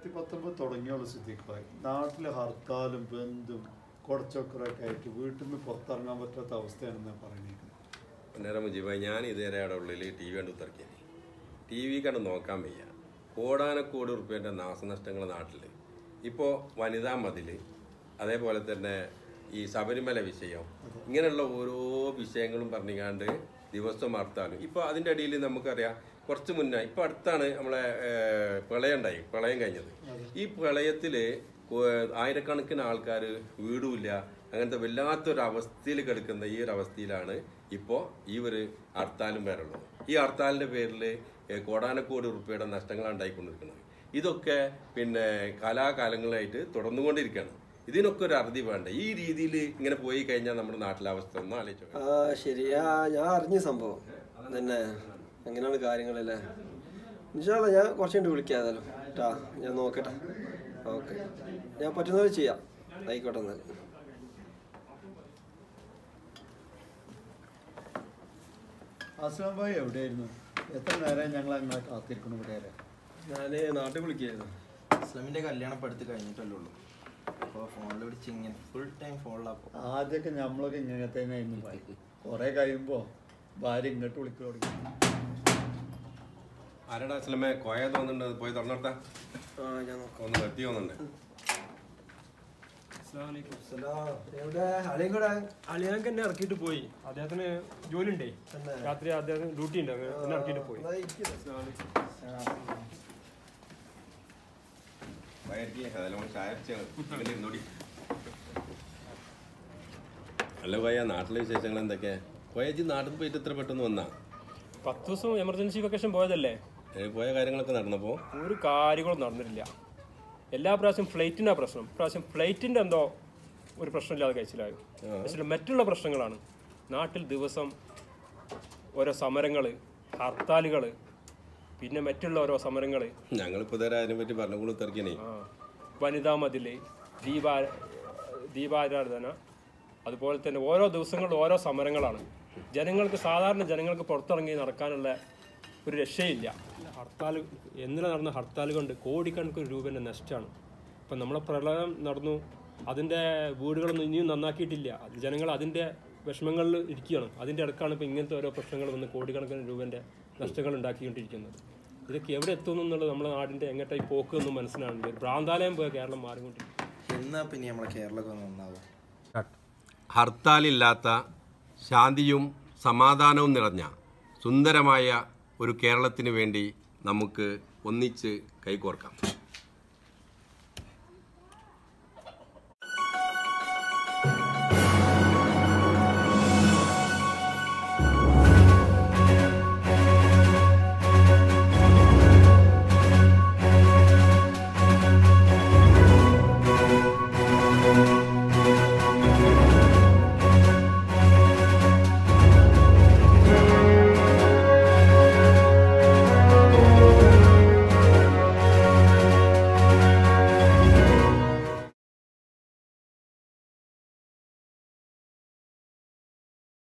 2019 തുടങ്ങിയുള്ള സ്ഥിതിക്കായി നാട്ടിലെ ഹർത്താലും ബന്ധും കുറച്ചൊക്കെ ആയിട്ട് വീട്ടിൽ നിന്ന് പുറത്തിറങ്ങാൻ പറ്റാത്ത അവസ്ഥയാണെന്ന് പറയുന്നത്. നേരം മുജീബായി ഞാൻ ഇതുവരെ അവിടെ ഉള്ളിൽ ടി വി കണ്ട് ഉത്തർക്കിയാൽ ടി വി കണ്ട് നോക്കാൻ വയ്യ. കോടാനക്കോടി റുപ്യേൻ്റെ നാശനഷ്ടങ്ങൾ നാട്ടിൽ. ഇപ്പോൾ വനിതാ മതിൽ, അതേപോലെ തന്നെ ഈ ശബരിമല വിഷയം, ഇങ്ങനെയുള്ള ഓരോ വിഷയങ്ങളും പറഞ്ഞുകൊണ്ട് ദിവസം ഹർത്താലും. ഇപ്പോൾ അതിൻ്റെ ഇടയിൽ നമുക്കറിയാം കുറച്ച് മുന്നേ ഇപ്പോൾ അടുത്താണ് നമ്മളെ പ്രളയം കഴിഞ്ഞത്. ഈ പ്രളയത്തിൽ ആയിരക്കണക്കിന് ആൾക്കാർ വീടുമില്ല, അങ്ങനത്തെ വല്ലാത്തൊരവസ്ഥയിൽ കിടക്കുന്ന ഈ ഒരു അവസ്ഥയിലാണ് ഇപ്പോൾ ഈ ഒരു ഹർത്താലും പേരുള്ളത്. ഈ ഹർത്താലിൻ്റെ പേരിൽ കോടാനക്കോടി റുപ്യയുടെ നഷ്ടങ്ങളാണ് ഉണ്ടായിക്കൊണ്ടിരിക്കുന്നത്. ഇതൊക്കെ പിന്നെ കാലാകാലങ്ങളായിട്ട് തുടർന്നുകൊണ്ടിരിക്കുകയാണ്. ഇതിനൊക്കെ ഒരു അറുതി വേണ്ട. ഈ രീതിയിൽ ഇങ്ങനെ പോയി കഴിഞ്ഞാൽ നമ്മുടെ നാട്ടിലെ അവസ്ഥ ഒന്ന് ആലോചിച്ചു. ശരി, ഞാൻ അറിഞ്ഞ സംഭവം തന്നെ അങ്ങനെയാണ് കാര്യങ്ങളല്ലേ. ഇൻഷാല്ലാ ഞാൻ കുറച്ച് കഴിഞ്ഞിട്ട് വിളിക്കാതായാലും കേട്ടാ, ഞാൻ നോക്കട്ടെ. ഓക്കെ, ഞാൻ പറ്റുന്നത് ചെയ്യാം. ആയിക്കോട്ടെ. എന്നാൽ അസ്ലാം ഭായി എവിടെയായിരുന്നു? എത്ര നേരം ഞങ്ങൾ അങ്ങനെ കാത്തിരിക്കണം ഇവിടെ? ഞാൻ നാട്ടിൽ വിളിക്കായിരുന്നു. അസ്ലമിന്റെ കല്യാണം ഇപ്പം അടുത്ത് കഴിഞ്ഞിട്ടല്ലേ ഉള്ളൂ. അപ്പോൾ ഫോണിൽ വിളിച്ച് ഇങ്ങനെ ഫുൾ ടൈം ഫോണിലാക്കും. ആദ്യമൊക്കെ നമ്മളൊക്കെ ഇങ്ങനെ തന്നെ ആയിരുന്നു. കുറെ കഴിയുമ്പോൾ ഭാര്യ ഇങ്ങോട്ട് വിളിക്കാൻ തുടങ്ങി. ആരാടാ അസ്ലമേ കോയ തോന്നുന്നുണ്ട്? പോയി തുറന്നിട്ടാ ഞാൻ നോക്കാം. ഒന്ന് എത്തി തോന്നുന്നുണ്ട്. അളിയാങ്ക് എന്നെ ഇറക്കിയിട്ട് പോയി. അദ്ദേഹത്തിന് ജോലി ഉണ്ടേ, രാത്രി അദ്ദേഹത്തിന് ഡ്യൂട്ടി ഉണ്ട്, എന്നെ ഇറക്കിയിട്ട് പോയി. അല്ല പോയ നാട്ടിലെ വിശേഷങ്ങൾ എന്തൊക്കെയാ? പോയജി നാട്ടിൽ പോയിട്ട് ഇത്ര പെട്ടെന്ന് വന്നാ? 10 ദിവസം എമർജൻസി വെക്കേഷൻ പോയതല്ലേ. പോയ കാര്യങ്ങളൊക്കെ നടന്നപ്പോൾ ഒരു കാര്യങ്ങളും നടന്നിട്ടില്ല. എല്ലാ പ്രാവശ്യം ഫ്ലൈറ്റിൻ്റെ പ്രശ്നം. പ്രാവശ്യം ഫ്ലൈറ്റിൻ്റെ എന്തോ ഒരു പ്രശ്നമില്ലാതെ കഴിച്ചിലായി. പക്ഷേ മറ്റുള്ള പ്രശ്നങ്ങളാണ് നാട്ടിൽ. ദിവസം ഓരോ സമരങ്ങൾ, ഹർത്താലുകൾ, പിന്നെ മറ്റുള്ള ഓരോ സമരങ്ങൾ. ഞങ്ങളിപ്പോൾ ഇതുവരെ അതിനെ പറ്റി പറഞ്ഞുകൊണ്ട് തിരക്കണേ. വനിതാ മതിൽ, ദീപാരാധന, അതുപോലെ തന്നെ ഓരോ ദിവസങ്ങളിൽ ഓരോ സമരങ്ങളാണ്. സാധാരണ ജനങ്ങൾക്ക് പുറത്തിറങ്ങി നടക്കാനുള്ള ഒരു രക്ഷയില്ല. ഹർത്താൽ ഇന്നലെ നടന്ന ഹർത്താൽ കൊണ്ട് കോടിക്കണക്കിന് രൂപേൻ്റെ നഷ്ടമാണ്. ഇപ്പം നമ്മളെ പ്രളയം നടന്നു, അതിൻ്റെ വീടുകളൊന്നും ഇനിയും നന്നാക്കിയിട്ടില്ല. ജനങ്ങൾ അതിൻ്റെ വിഷമങ്ങളിൽ ഇരിക്കുകയാണ്. അതിൻ്റെ ഇടക്കാണ് ഇപ്പോൾ ഇങ്ങനത്തെ ഓരോ പ്രശ്നങ്ങൾ വന്ന് കോടിക്കണക്കിന് രൂപേൻ്റെ നഷ്ടങ്ങൾ ഉണ്ടാക്കിക്കൊണ്ടിരിക്കുന്നത്. ഇതൊക്കെ എവിടെ എത്തുന്നു എന്നുള്ളത് നമ്മുടെ നാടിൻ്റെ എങ്ങോട്ടായി പോക്ക് ഒന്നും മനസ്സിലാവുന്നില്ല. ഭ്രാന്താലയം പോയ കേരളം മാറിക്കൊണ്ടിരിക്കും. എന്നാ പിന്നെ നമ്മളെ കേരളമൊക്കെ നന്നാവും. ഹർത്താലില്ലാത്ത ശാന്തിയും സമാധാനവും നിറഞ്ഞ സുന്ദരമായ ഒരു കേരളത്തിന് വേണ്ടി നമുക്ക് ഒന്നിച്ച് കൈകോർക്കാം.